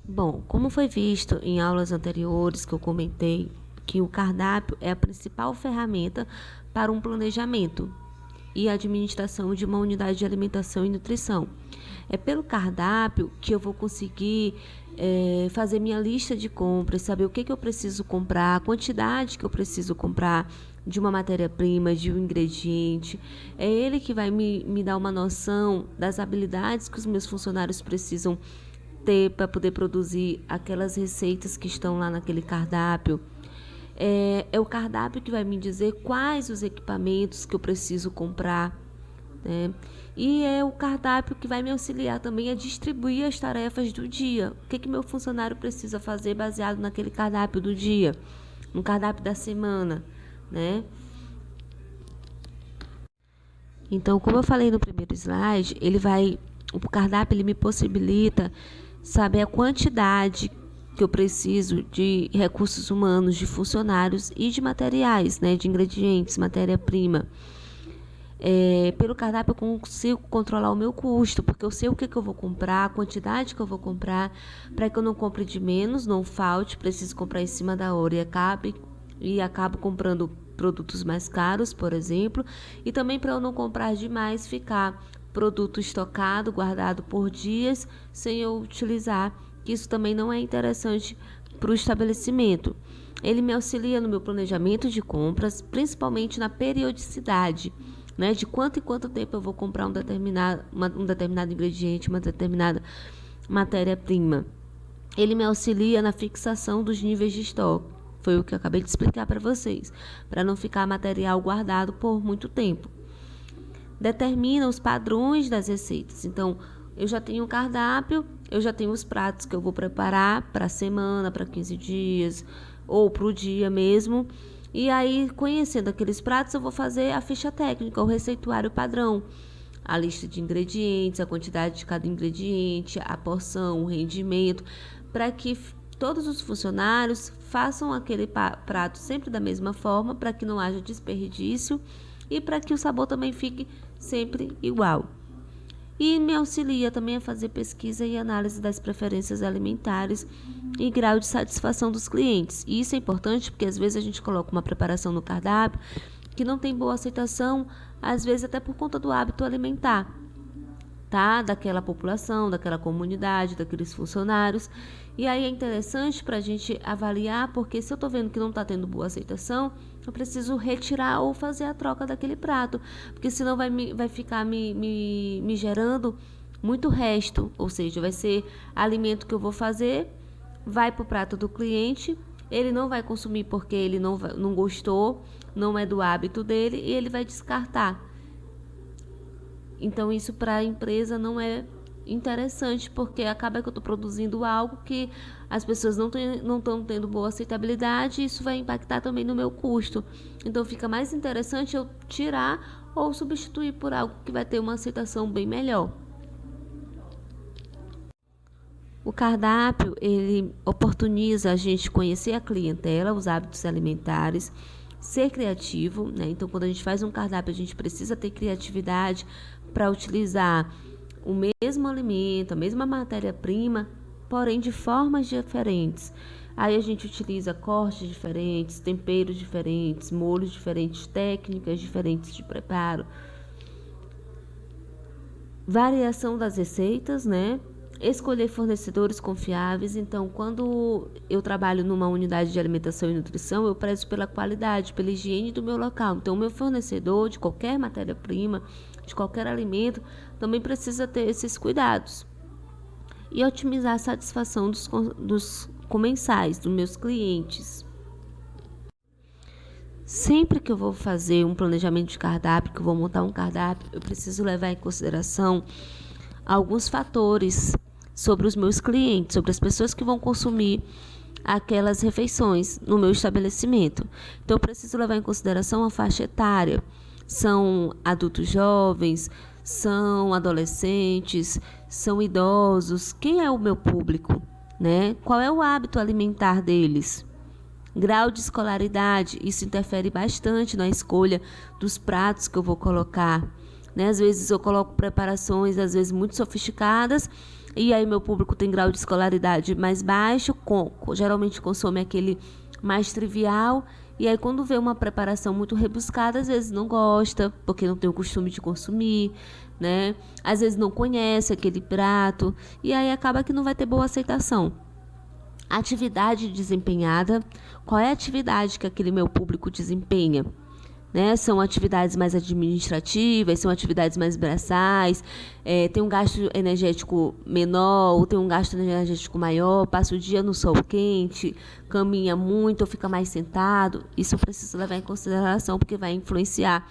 Bom, como foi visto em aulas anteriores que eu comentei, que o cardápio é a principal ferramenta para um planejamento e administração de uma unidade de alimentação e nutrição. É pelo cardápio que eu vou conseguir fazer minha lista de compras, saber o que eu preciso comprar, a quantidade que eu preciso comprar de uma matéria-prima, de um ingrediente. É ele que vai me dar uma noção das habilidades que os meus funcionários precisam ter para poder produzir aquelas receitas que estão lá naquele cardápio. É o cardápio que vai me dizer quais os equipamentos que eu preciso comprar, né? E é o cardápio que vai me auxiliar também a distribuir as tarefas do dia. O que meu funcionário precisa fazer baseado naquele cardápio do dia, no cardápio da semana, né? Então, como eu falei no primeiro slide, o cardápio ele me possibilita saber a quantidade que eu preciso de recursos humanos, de funcionários e de materiais, né, de ingredientes, matéria-prima. Pelo cardápio eu consigo controlar o meu custo, porque eu sei o que eu vou comprar, a quantidade que eu vou comprar, para que eu não compre de menos, não falte, preciso comprar em cima da hora e acabo comprando produtos mais caros, por exemplo, e também para eu não comprar demais, ficar produto estocado, guardado por dias, sem eu utilizar, que isso também não é interessante para o estabelecimento. Ele me auxilia no meu planejamento de compras, principalmente na periodicidade, né? De quanto em quanto tempo eu vou comprar um determinado ingrediente, uma determinada matéria-prima. Ele me auxilia na fixação dos níveis de estoque. Foi o que eu acabei de explicar para vocês, para não ficar material guardado por muito tempo. Determina os padrões das receitas. Então, eu já tenho o cardápio, eu já tenho os pratos que eu vou preparar para a semana, para 15 dias, ou para o dia mesmo. E aí, conhecendo aqueles pratos, eu vou fazer a ficha técnica, o receituário padrão. A lista de ingredientes, a quantidade de cada ingrediente, a porção, o rendimento, para que todos os funcionários façam aquele prato sempre da mesma forma, para que não haja desperdício e para que o sabor também fique sempre igual. E me auxilia também a fazer pesquisa e análise das preferências alimentares e grau de satisfação dos clientes. E isso é importante porque às vezes a gente coloca uma preparação no cardápio que não tem boa aceitação, às vezes até por conta do hábito alimentar, tá? Daquela população, daquela comunidade, daqueles funcionários. E aí é interessante para a gente avaliar, porque se eu estou vendo que não está tendo boa aceitação, eu preciso retirar ou fazer a troca daquele prato, porque senão vai ficar me gerando muito resto, ou seja, vai ser alimento que eu vou fazer, vai para o prato do cliente, ele não vai consumir porque ele não gostou, não é do hábito dele e ele vai descartar. Então isso para a empresa não é interessante, porque acaba que eu estou produzindo algo que as pessoas não estão tendo boa aceitabilidade, e isso vai impactar também no meu custo. Então fica mais interessante eu tirar ou substituir por algo que vai ter uma aceitação bem melhor. O cardápio, ele oportuniza a gente conhecer a clientela, os hábitos alimentares, ser criativo, né? Então, quando a gente faz um cardápio, a gente precisa ter criatividade para utilizar o mesmo alimento, a mesma matéria-prima, porém de formas diferentes. Aí a gente utiliza cortes diferentes, temperos diferentes, molhos diferentes, técnicas diferentes de preparo. Variação das receitas, né? Escolher fornecedores confiáveis. Então, quando eu trabalho numa unidade de alimentação e nutrição, eu prezo pela qualidade, pela higiene do meu local. Então, o meu fornecedor de qualquer matéria-prima, de qualquer alimento, também precisa ter esses cuidados. E otimizar a satisfação dos comensais, dos meus clientes. Sempre que eu vou fazer um planejamento de cardápio, que eu vou montar um cardápio, eu preciso levar em consideração alguns fatores sobre os meus clientes, sobre as pessoas que vão consumir aquelas refeições no meu estabelecimento. Então, eu preciso levar em consideração a faixa etária. São adultos jovens, são adolescentes, são idosos. Quem é o meu público, né? Qual é o hábito alimentar deles? Grau de escolaridade, isso interfere bastante na escolha dos pratos que eu vou colocar, né? Às vezes eu coloco preparações, às vezes muito sofisticadas, e aí meu público tem grau de escolaridade mais baixo, geralmente consome aquele mais trivial, e aí quando vê uma preparação muito rebuscada, às vezes não gosta, porque não tem o costume de consumir, né? Às vezes não conhece aquele prato, e aí acaba que não vai ter boa aceitação. Atividade desempenhada, qual é a atividade que aquele meu público desempenha? Né? São atividades mais administrativas, são atividades mais braçais, tem um gasto energético menor, ou tem um gasto energético maior, passa o dia no sol quente, caminha muito ou fica mais sentado. Isso eu preciso levar em consideração, porque vai influenciar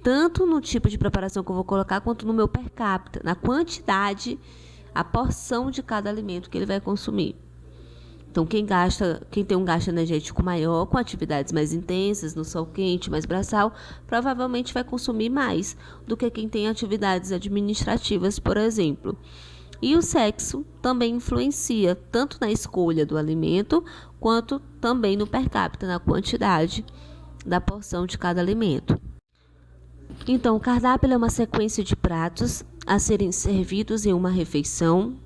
tanto no tipo de preparação que eu vou colocar, quanto no meu per capita, na quantidade, a porção de cada alimento que ele vai consumir. Então, quem tem um gasto energético maior, com atividades mais intensas, no sol quente, mais braçal, provavelmente vai consumir mais do que quem tem atividades administrativas, por exemplo. E o sexo também influencia tanto na escolha do alimento, quanto também no per capita, na quantidade da porção de cada alimento. Então, o cardápio é uma sequência de pratos a serem servidos em uma refeição,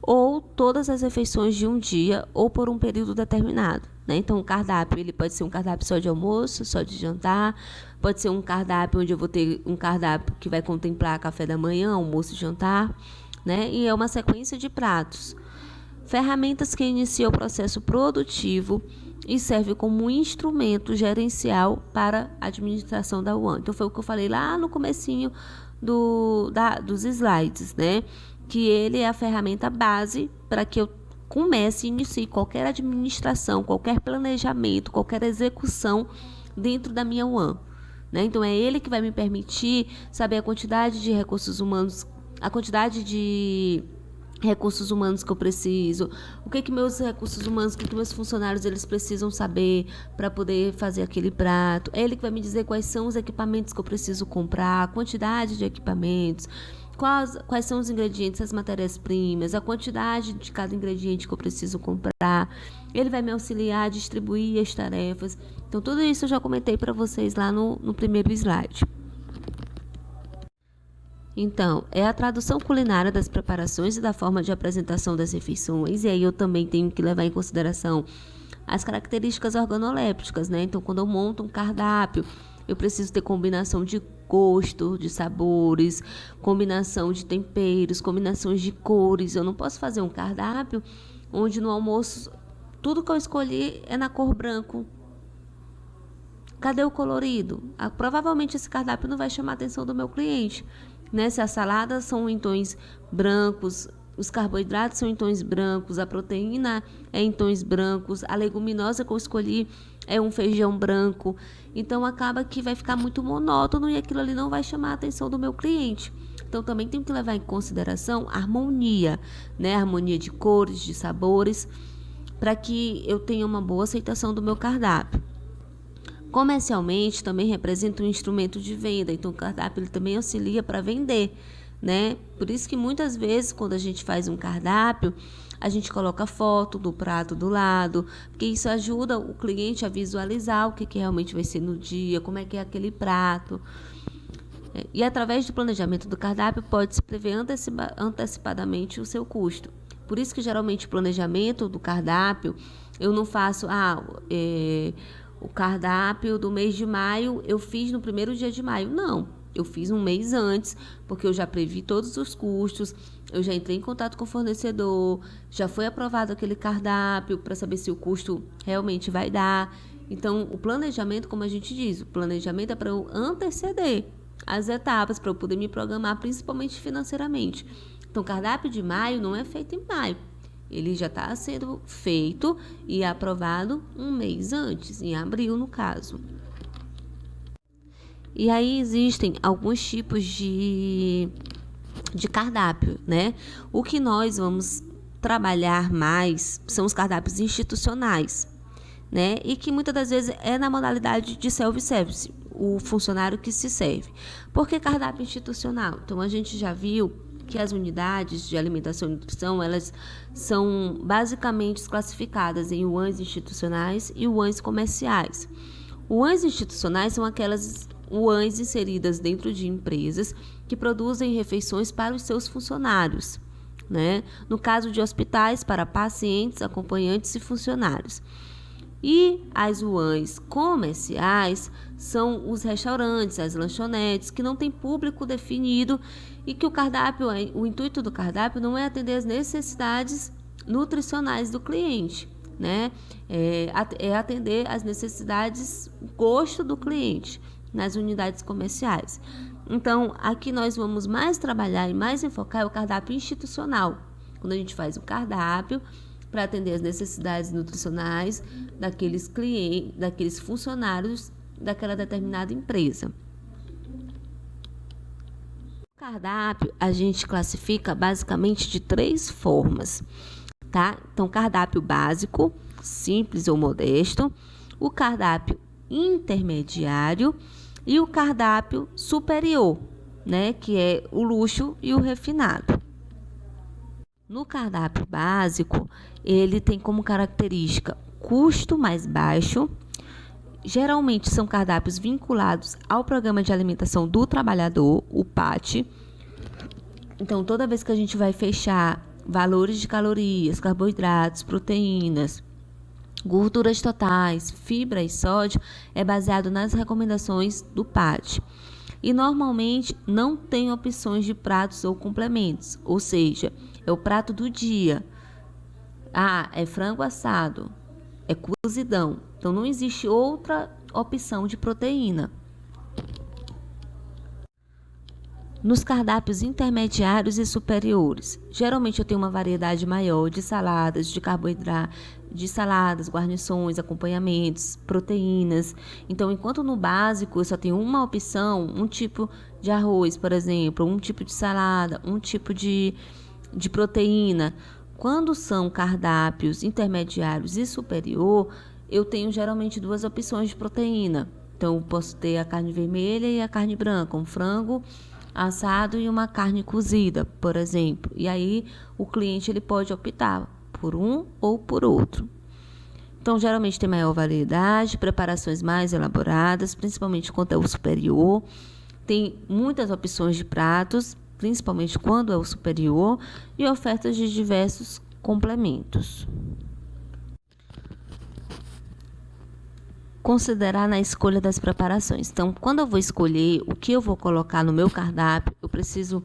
ou todas as refeições de um dia, ou por um período determinado, né? Então, o cardápio ele pode ser um cardápio só de almoço, só de jantar, pode ser um cardápio onde eu vou ter um cardápio que vai contemplar café da manhã, almoço e jantar, né? E é uma sequência de pratos. Ferramentas que iniciam o processo produtivo e serve como um instrumento gerencial para a administração da UAN. Então, foi o que eu falei lá no comecinho dos slides, né? Que ele é a ferramenta base para que eu comece e inicie qualquer administração, qualquer planejamento, qualquer execução dentro da minha UAN, né? Então, é ele que vai me permitir saber a quantidade de recursos humanos, que eu preciso, o que meus recursos humanos, o que meus funcionários eles precisam saber para poder fazer aquele prato. É ele que vai me dizer quais são os equipamentos que eu preciso comprar, a quantidade de equipamentos, quais são os ingredientes, as matérias-primas, a quantidade de cada ingrediente que eu preciso comprar. Ele vai me auxiliar a distribuir as tarefas. Então, tudo isso eu já comentei para vocês lá no primeiro slide. Então, é a tradução culinária das preparações e da forma de apresentação das refeições, e aí eu também tenho que levar em consideração as características organolépticas, né? Então, quando eu monto um cardápio, eu preciso ter combinação de gosto, de sabores, combinação de temperos, combinações de cores. Eu não posso fazer um cardápio onde no almoço tudo que eu escolhi é na cor branco. Cadê o colorido? Provavelmente esse cardápio não vai chamar a atenção do meu cliente, né? Se as saladas são em tons brancos, os carboidratos são em tons brancos, a proteína é em tons brancos, a leguminosa que eu escolhi é um feijão branco. Então, acaba que vai ficar muito monótono e aquilo ali não vai chamar a atenção do meu cliente. Então, também tenho que levar em consideração a harmonia, né? A harmonia de cores, de sabores, para que eu tenha uma boa aceitação do meu cardápio. Comercialmente, também representa um instrumento de venda. Então, o cardápio ele também auxilia para vender, né? Por isso que muitas vezes, quando a gente faz um cardápio, a gente coloca foto do prato do lado, porque isso ajuda o cliente a visualizar o que realmente vai ser no dia, como é que é aquele prato. E através do planejamento do cardápio, pode-se prever antecipadamente o seu custo. Por isso que, geralmente, o planejamento do cardápio, eu não faço... o cardápio do mês de maio eu fiz no primeiro dia de maio. Não, eu fiz um mês antes, porque eu já previ todos os custos, eu já entrei em contato com o fornecedor, já foi aprovado aquele cardápio para saber se o custo realmente vai dar. Então, o planejamento, como a gente diz, o planejamento é para eu anteceder as etapas, para eu poder me programar, principalmente financeiramente. Então, o cardápio de maio não é feito em maio. Ele já está sendo feito e aprovado um mês antes, em abril, no caso. E aí existem alguns tipos de cardápio, né? O que nós vamos trabalhar mais são os cardápios institucionais, né? E que muitas das vezes é na modalidade de self-service, o funcionário que se serve. Por que cardápio institucional? Então, a gente já viu que as unidades de alimentação e nutrição, elas são basicamente classificadas em UANs institucionais e UANs comerciais. UANs institucionais são aquelas UANs inseridas dentro de empresas que produzem refeições para os seus funcionários, né? No caso de hospitais, para pacientes, acompanhantes e funcionários. E as UANs comerciais são os restaurantes, as lanchonetes, que não têm público definido e que o intuito do cardápio não é atender as necessidades nutricionais do cliente, né? É atender as necessidades, gosto do cliente nas unidades comerciais. Então, aqui nós vamos mais trabalhar e mais enfocar o cardápio institucional. Quando a gente faz o cardápio para atender as necessidades nutricionais daqueles clientes, daqueles funcionários daquela determinada empresa. O cardápio a gente classifica basicamente de 3 formas, tá? Então, cardápio básico, simples ou modesto, o cardápio intermediário e o cardápio superior, né? Que é o luxo e o refinado. No cardápio básico, ele tem como característica custo mais baixo. Geralmente são cardápios vinculados ao Programa de Alimentação do Trabalhador, o PAT. Então, toda vez que a gente vai fechar valores de calorias, carboidratos, proteínas, gorduras totais, fibra e sódio, é baseado nas recomendações do PAT. E normalmente não tem opções de pratos ou complementos, ou seja, é o prato do dia. É frango assado, é cozidão. Então não existe outra opção de proteína. Nos cardápios intermediários e superiores, geralmente eu tenho uma variedade maior de saladas, de carboidratos, de saladas, guarnições, acompanhamentos, proteínas. Então, enquanto no básico eu só tenho uma opção, um tipo de arroz, por exemplo, um tipo de salada, um tipo de proteína. Quando são cardápios intermediários e superior, eu tenho geralmente 2 opções de proteína. Então, eu posso ter a carne vermelha e a carne branca, um frango assado e uma carne cozida, por exemplo. E aí o cliente ele pode optar por um ou por outro. Então, geralmente tem maior variedade, preparações mais elaboradas, principalmente quando é o superior. Tem muitas opções de pratos, principalmente quando é o superior, e ofertas de diversos complementos. Considerar na escolha das preparações. Então, quando eu vou escolher o que eu vou colocar no meu cardápio, eu preciso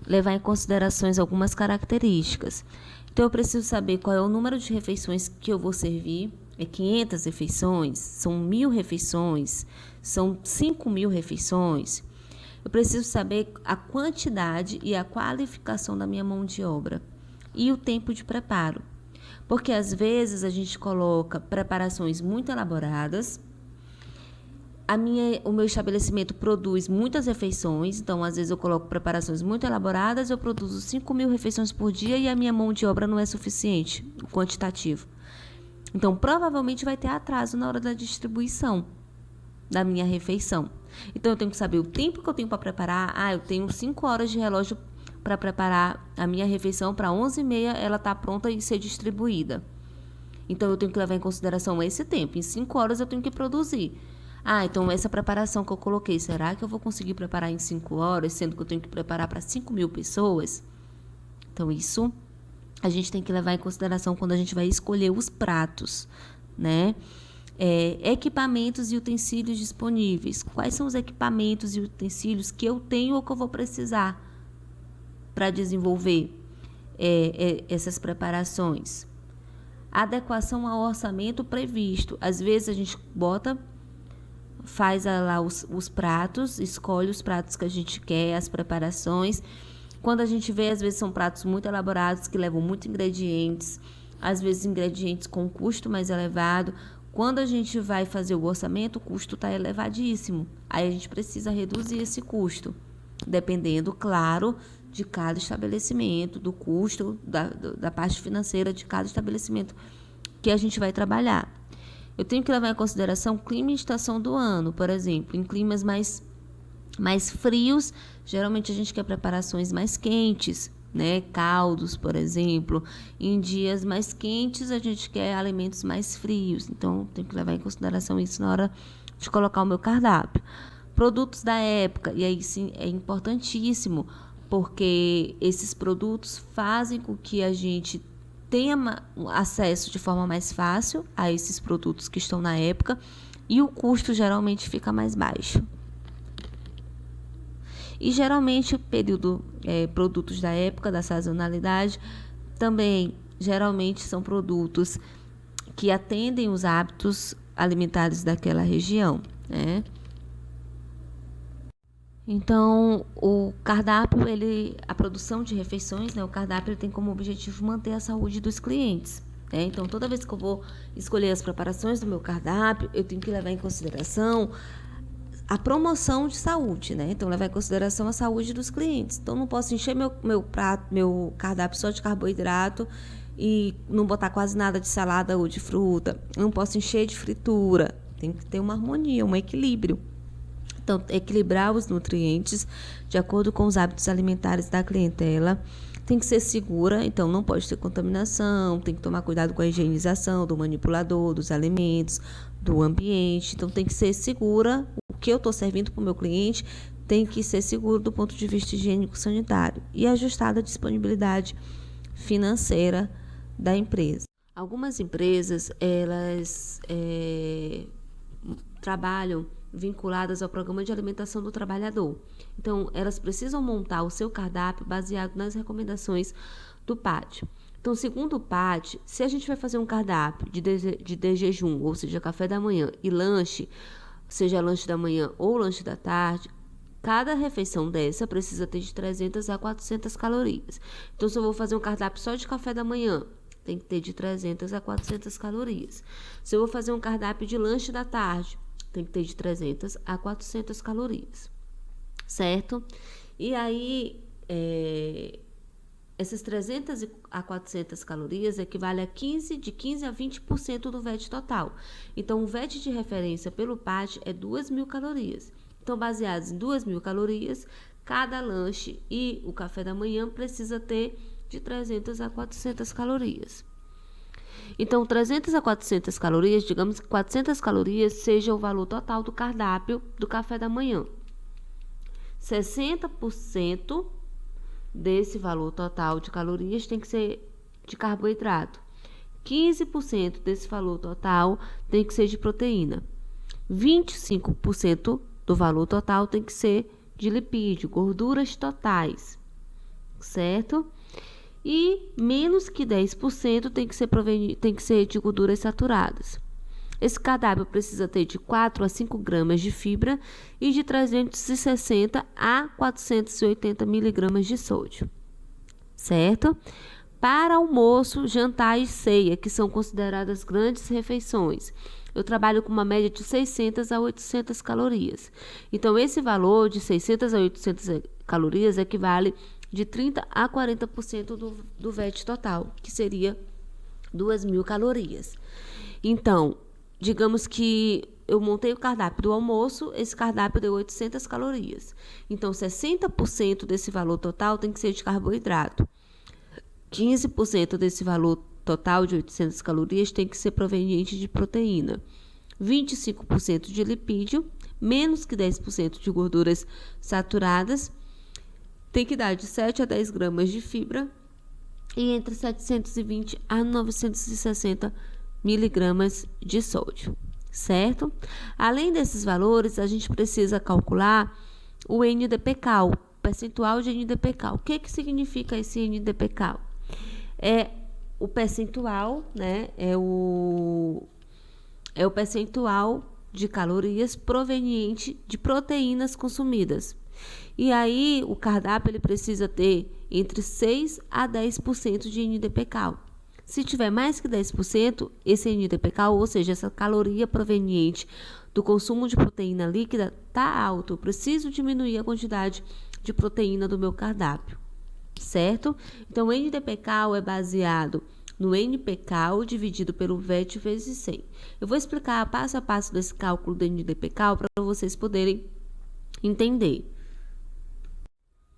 levar em considerações algumas características. Então, eu preciso saber qual é o número de refeições que eu vou servir. É 500 refeições? São 1.000 refeições? São 5.000 refeições? Eu preciso saber a quantidade e a qualificação da minha mão de obra e o tempo de preparo. Porque às vezes a gente coloca preparações muito elaboradas, o meu estabelecimento produz muitas refeições, então às vezes eu coloco preparações muito elaboradas, eu produzo 5.000 refeições por dia e a minha mão de obra não é suficiente, o quantitativo. Então provavelmente vai ter atraso na hora da distribuição da minha refeição. Então eu tenho que saber o tempo que eu tenho para preparar. Eu tenho 5 horas de relógio para preparar a minha refeição, para 11h30 ela está pronta e ser distribuída. Então, eu tenho que levar em consideração esse tempo. Em 5 horas eu tenho que produzir. Então essa preparação que eu coloquei, será que eu vou conseguir preparar em 5 horas, sendo que eu tenho que preparar para 5.000 pessoas? Então, isso a gente tem que levar em consideração quando a gente vai escolher os pratos, né? Equipamentos e utensílios disponíveis. Quais são os equipamentos e utensílios que eu tenho ou que eu vou precisar para desenvolver essas preparações? Adequação ao orçamento previsto. Às vezes a gente faz lá os pratos, escolhe os pratos que a gente quer, as preparações. Quando a gente vê, às vezes são pratos muito elaborados, que levam muitos ingredientes, às vezes ingredientes com custo mais elevado. Quando a gente vai fazer o orçamento, o custo está elevadíssimo. Aí a gente precisa reduzir esse custo, dependendo, claro, de cada estabelecimento, do custo, da parte financeira de cada estabelecimento que a gente vai trabalhar. Eu tenho que levar em consideração clima e estação do ano, por exemplo. Em climas mais frios, geralmente a gente quer preparações mais quentes, né? Caldos, por exemplo. Em dias mais quentes, a gente quer alimentos mais frios. Então, tenho que levar em consideração isso na hora de colocar o meu cardápio. Produtos da época, e aí sim é importantíssimo, porque esses produtos fazem com que a gente tenha acesso de forma mais fácil a esses produtos que estão na época e o custo geralmente fica mais baixo. E geralmente o período, produtos da época, da sazonalidade, também geralmente são produtos que atendem os hábitos alimentares daquela região, né? Então, o cardápio, a produção de refeições, né, o cardápio ele tem como objetivo manter a saúde dos clientes. Né? Então, toda vez que eu vou escolher as preparações do meu cardápio, eu tenho que levar em consideração a promoção de saúde, né? Então, levar em consideração a saúde dos clientes. Então, não posso encher meu cardápio só de carboidrato e não botar quase nada de salada ou de fruta. Não posso encher de fritura. Tem que ter uma harmonia, um equilíbrio. Então, equilibrar os nutrientes de acordo com os hábitos alimentares da clientela. Tem que ser segura, então não pode ter contaminação, tem que tomar cuidado com a higienização do manipulador, dos alimentos, do ambiente. Então, tem que ser segura. O que eu estou servindo para o meu cliente tem que ser seguro do ponto de vista higiênico-sanitário e ajustada à disponibilidade financeira da empresa. Algumas empresas, elas trabalham vinculadas ao programa de alimentação do trabalhador. Então, elas precisam montar o seu cardápio baseado nas recomendações do PAD. Então, segundo o PAD, se a gente vai fazer um cardápio de jejum, ou seja, café da manhã e lanche, seja lanche da manhã ou lanche da tarde, cada refeição dessa precisa ter de 300 a 400 calorias. Então, se eu vou fazer um cardápio só de café da manhã, tem que ter de 300 a 400 calorias. Se eu vou fazer um cardápio de lanche da tarde, tem que ter de 300 a 400 calorias, certo? E aí, essas 300 a 400 calorias equivale a de 15 a 20% do VET total. Então, o VET de referência pelo PAD é 2.000 calorias. Então, baseados em 2.000 calorias, cada lanche e o café da manhã precisa ter de 300 a 400 calorias. Então, 300 a 400 calorias, digamos que 400 calorias seja o valor total do cardápio do café da manhã. 60% desse valor total de calorias tem que ser de carboidrato. 15% desse valor total tem que ser de proteína. 25% do valor total tem que ser de lipídio, gorduras totais, certo? E menos que 10% tem que ser de gorduras saturadas. Esse cardápio precisa ter de 4 a 5 gramas de fibra e de 360 a 480 miligramas de sódio, certo? Para almoço, jantar e ceia, que são consideradas grandes refeições, eu trabalho com uma média de 600 a 800 calorias. Então, esse valor de 600 a 800 calorias equivale de 30 a 40% do VET total, que seria 2.000 calorias. Então, digamos que eu montei o cardápio do almoço, esse cardápio deu 800 calorias. Então, 60% desse valor total tem que ser de carboidrato. 15% desse valor total de 800 calorias tem que ser proveniente de proteína. 25% de lipídio, menos que 10% de gorduras saturadas, tem que dar de 7 a 10 gramas de fibra e entre 720 a 960 miligramas de sódio, certo? Além desses valores, a gente precisa calcular o NDPCAL, percentual de NDPCAL. O que significa esse NDPCAL? É o percentual, né? É o percentual de calorias proveniente de proteínas consumidas. E aí, o cardápio ele precisa ter entre 6 a 10% de NDPCAL. Se tiver mais que 10%, esse NDPCAL, ou seja, essa caloria proveniente do consumo de proteína líquida, está alto. Eu preciso diminuir a quantidade de proteína do meu cardápio, certo? Então, o NDPCAL é baseado no NPCAL dividido pelo VET vezes 100. Eu vou explicar passo a passo desse cálculo do NDPCAL para vocês poderem entender.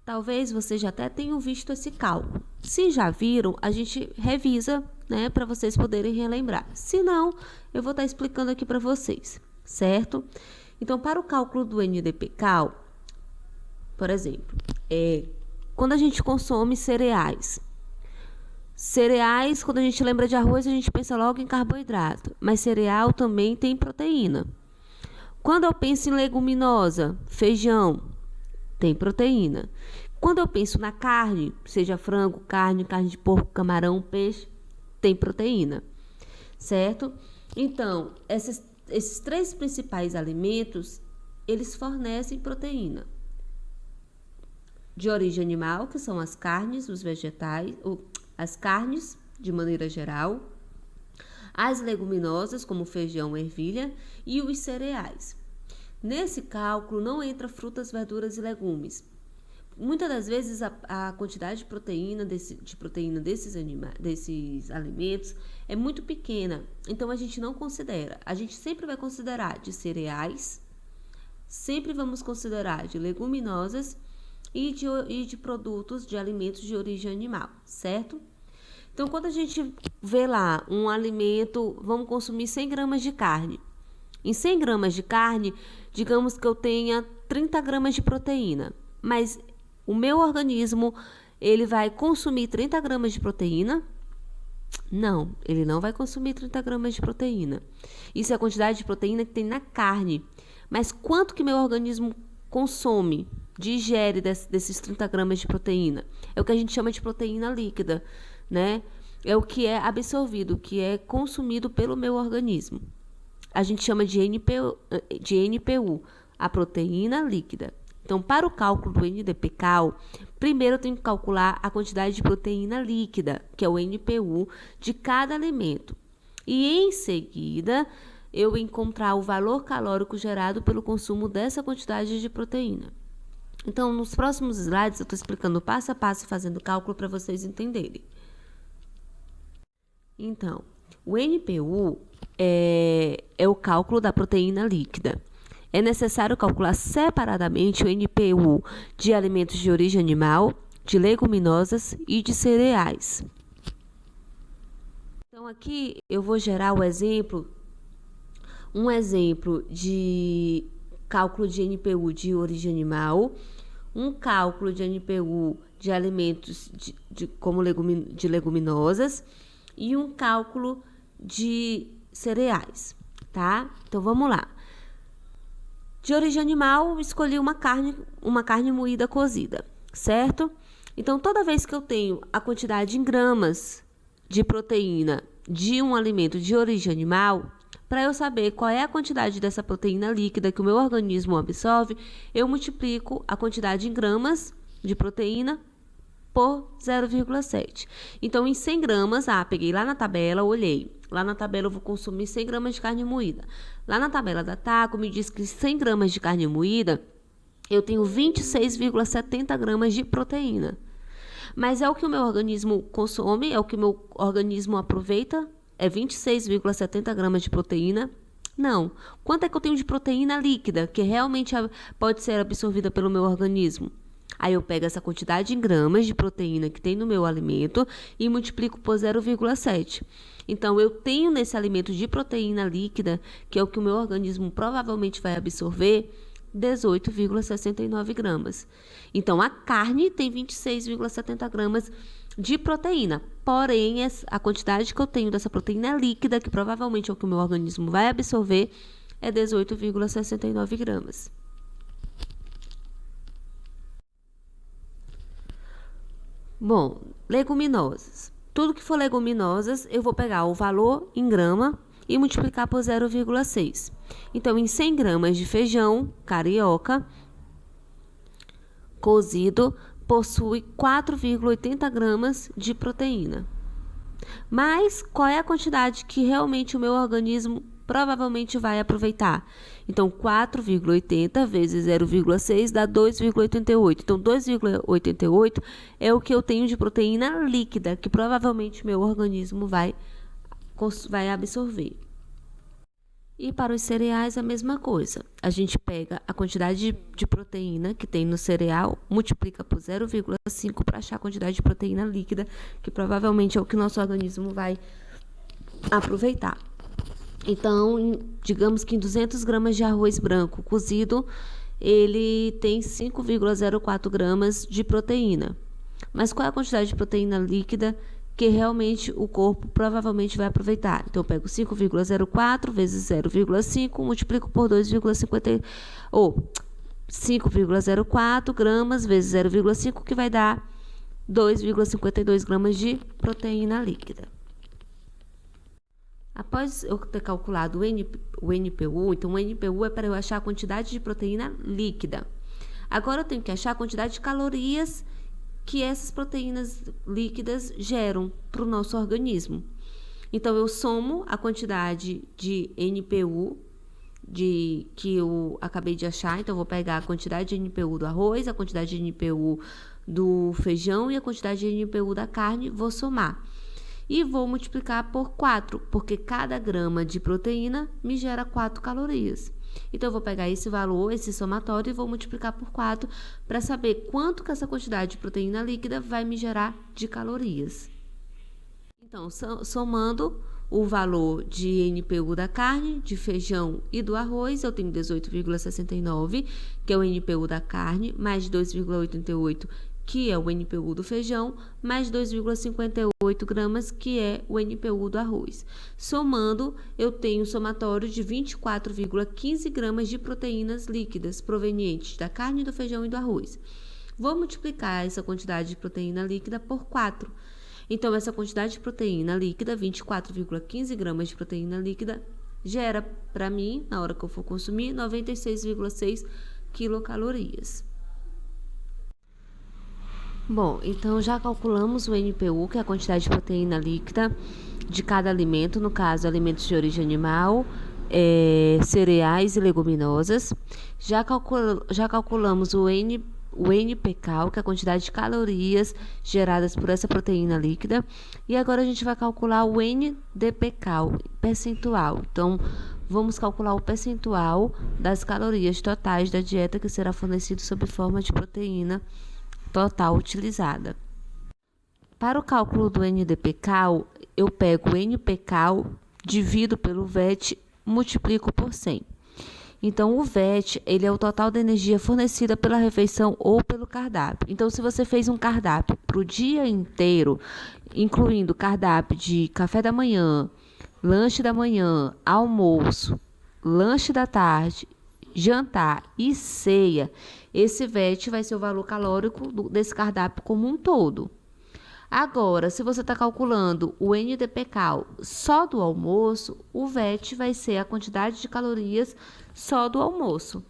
Talvez vocês já até tenham visto esse cálculo. Se já viram, a gente revisa, né, para vocês poderem relembrar. Se não, eu vou estar explicando aqui para vocês, certo? Então, para o cálculo do NDPcal, por exemplo, quando a gente consome cereais, quando a gente lembra de arroz, a gente pensa logo em carboidrato, mas cereal também tem proteína. Quando eu penso em leguminosa, feijão, tem proteína. Quando eu penso na carne, seja frango, carne de porco, camarão, peixe, tem proteína, certo? Então, esses 3 principais alimentos, eles fornecem proteína. De origem animal, que são as carnes, os vegetais, as carnes, de maneira geral, as leguminosas, como feijão, ervilha, e os cereais. Nesse cálculo não entra frutas, verduras e legumes. Muitas das vezes a quantidade de proteína desses alimentos é muito pequena, então a gente não considera. A gente sempre vai considerar de cereais, sempre vamos considerar de leguminosas e de produtos, de alimentos de origem animal, certo? Então, quando a gente vê lá um alimento, vamos consumir 100 gramas de carne. Em 100 gramas de carne, digamos que eu tenha 30 gramas de proteína, mas o meu organismo, ele vai consumir 30 gramas de proteína? Não, ele não vai consumir 30 gramas de proteína. Isso é a quantidade de proteína que tem na carne. Mas quanto que meu organismo consome, digere desses 30 gramas de proteína? É o que a gente chama de proteína líquida, né? É o que é absorvido, o que é consumido pelo meu organismo. A gente chama de NPU, a proteína líquida. Então, para o cálculo do NDPcal, primeiro eu tenho que calcular a quantidade de proteína líquida, que é o NPU, de cada alimento. E, em seguida, eu encontrar o valor calórico gerado pelo consumo dessa quantidade de proteína. Então, nos próximos slides, eu estou explicando passo a passo, fazendo cálculo para vocês entenderem. Então, o NPU é o cálculo da proteína líquida. É necessário calcular separadamente o NPU de alimentos de origem animal, de leguminosas e de cereais. Então, aqui eu vou gerar um exemplo de cálculo de NPU de origem animal, um cálculo de NPU de alimentos de leguminosas e um cálculo de cereais, tá? Então, vamos lá. De origem animal, escolhi uma carne moída cozida, certo? Então, toda vez que eu tenho a quantidade em gramas de proteína de um alimento de origem animal, para eu saber qual é a quantidade dessa proteína líquida que o meu organismo absorve, eu multiplico a quantidade em gramas de proteína por 0,7. Então, em 100 gramas, peguei lá na tabela, olhei. Lá na tabela eu vou consumir 100 gramas de carne moída. Lá na tabela da Taco me diz que 100 gramas de carne moída, eu tenho 26,70 gramas de proteína. Mas é o que o meu organismo consome, é o que o meu organismo aproveita? É 26,70 gramas de proteína? Não. Quanto é que eu tenho de proteína líquida, que realmente pode ser absorvida pelo meu organismo? Aí eu pego essa quantidade em gramas de proteína que tem no meu alimento e multiplico por 0,7. Então, eu tenho nesse alimento de proteína líquida, que é o que o meu organismo provavelmente vai absorver, 18,69 gramas. Então, a carne tem 26,70 gramas de proteína. Porém, a quantidade que eu tenho dessa proteína líquida, que provavelmente é o que o meu organismo vai absorver, é 18,69 gramas. Bom, leguminosas. Tudo que for leguminosas, eu vou pegar o valor em grama e multiplicar por 0,6. Então, em 100 gramas de feijão carioca cozido, possui 4,80 gramas de proteína. Mas, qual é a quantidade que realmente o meu organismo provavelmente vai aproveitar? Então, 4,80 vezes 0,6 dá 2,88. Então, 2,88 é o que eu tenho de proteína líquida, que provavelmente meu organismo vai absorver. E para os cereais, a mesma coisa. A gente pega a quantidade de proteína que tem no cereal, multiplica por 0,5 para achar a quantidade de proteína líquida, que provavelmente é o que o nosso organismo vai aproveitar. Então, digamos que em 200 gramas de arroz branco cozido, ele tem 5,04 gramas de proteína. Mas qual é a quantidade de proteína líquida que realmente o corpo provavelmente vai aproveitar? Então, eu pego 5,04 vezes 0,5, multiplico por 2,50, ou 5,04 gramas vezes 0,5, que vai dar 2,52 gramas de proteína líquida. Após eu ter calculado o NPU, então o NPU é para eu achar a quantidade de proteína líquida. Agora eu tenho que achar a quantidade de calorias que essas proteínas líquidas geram para o nosso organismo. Então eu somo a quantidade de NPU que eu acabei de achar. Então eu vou pegar a quantidade de NPU do arroz, a quantidade de NPU do feijão e a quantidade de NPU da carne, vou somar. E vou multiplicar por 4, porque cada grama de proteína me gera 4 calorias. Então, eu vou pegar esse valor, esse somatório, e vou multiplicar por 4 para saber quanto que essa quantidade de proteína líquida vai me gerar de calorias. Então, somando o valor de NPU da carne, de feijão e do arroz, eu tenho 18,69, que é o NPU da carne, mais 2,88, que é o NPU do feijão, mais 2,58 gramas, que é o NPU do arroz. Somando, eu tenho um somatório de 24,15 gramas de proteínas líquidas provenientes da carne, do feijão e do arroz. Vou multiplicar essa quantidade de proteína líquida por 4. Então, essa quantidade de proteína líquida, 24,15 gramas de proteína líquida, gera para mim, na hora que eu for consumir, 96,6 quilocalorias. Bom, então já calculamos o NPU, que é a quantidade de proteína líquida de cada alimento, no caso, alimentos de origem animal, cereais e leguminosas. Já calculamos o NPCal, que é a quantidade de calorias geradas por essa proteína líquida. E agora a gente vai calcular o NDPCal, percentual. Então, vamos calcular o percentual das calorias totais da dieta que será fornecido sob forma de proteína total utilizada. Para o cálculo do NDPCal, eu pego o NPCal, divido pelo VET, multiplico por 100. Então, o VET, ele é o total da energia fornecida pela refeição ou pelo cardápio. Então, se você fez um cardápio para o dia inteiro, incluindo cardápio de café da manhã, lanche da manhã, almoço, lanche da tarde, jantar e ceia, esse VET vai ser o valor calórico desse cardápio como um todo. Agora, se você está calculando o NDPCal só do almoço, o VET vai ser a quantidade de calorias só do almoço,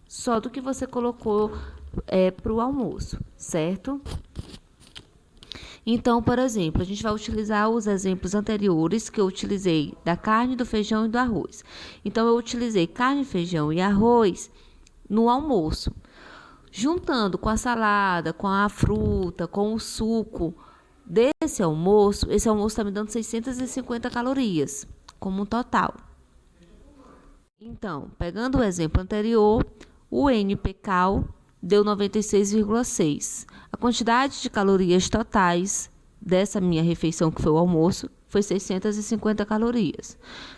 só do que você colocou para o almoço, certo? Então, por exemplo, a gente vai utilizar os exemplos anteriores que eu utilizei da carne, do feijão e do arroz. Então, eu utilizei carne, feijão e arroz no almoço. Juntando com a salada, com a fruta, com o suco desse almoço, esse almoço está me dando 650 calorias como um total. Então, pegando o exemplo anterior, o NPCal deu 96,6. A quantidade de calorias totais dessa minha refeição, que foi o almoço, foi 650 calorias.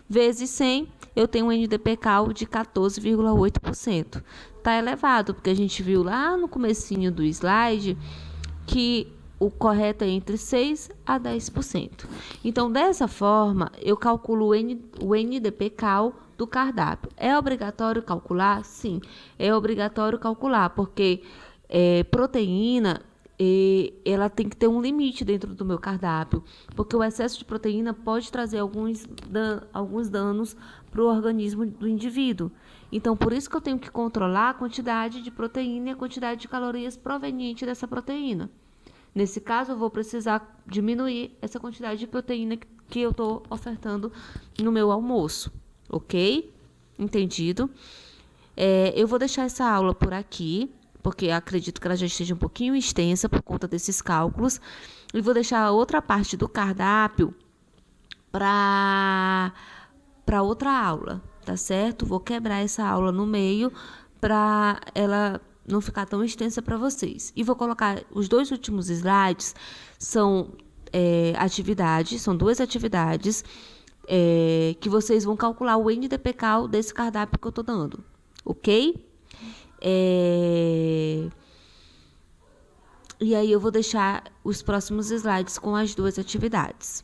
Vezes 100, eu tenho um NDPCal de 14,8%. Está elevado, porque a gente viu lá no comecinho do slide que o correto é entre 6% a 10%. Então, dessa forma, eu calculo o NDPCal do cardápio. É obrigatório calcular? Sim, é obrigatório calcular, porque proteína, ela tem que ter um limite dentro do meu cardápio, porque o excesso de proteína pode trazer alguns danos para o organismo do indivíduo. Então, por isso que eu tenho que controlar a quantidade de proteína e a quantidade de calorias proveniente dessa proteína. Nesse caso, eu vou precisar diminuir essa quantidade de proteína que eu estou ofertando no meu almoço, ok? Entendido? Eu vou deixar essa aula por aqui, porque acredito que ela já esteja um pouquinho extensa por conta desses cálculos. E vou deixar a outra parte do cardápio para outra aula, tá certo? Vou quebrar essa aula no meio para ela não ficar tão extensa para vocês. E vou colocar os 2 últimos slides, são atividades, são 2 atividades que vocês vão calcular o NDPcal desse cardápio que eu estou dando, ok? E aí eu vou deixar os próximos slides com as 2 atividades.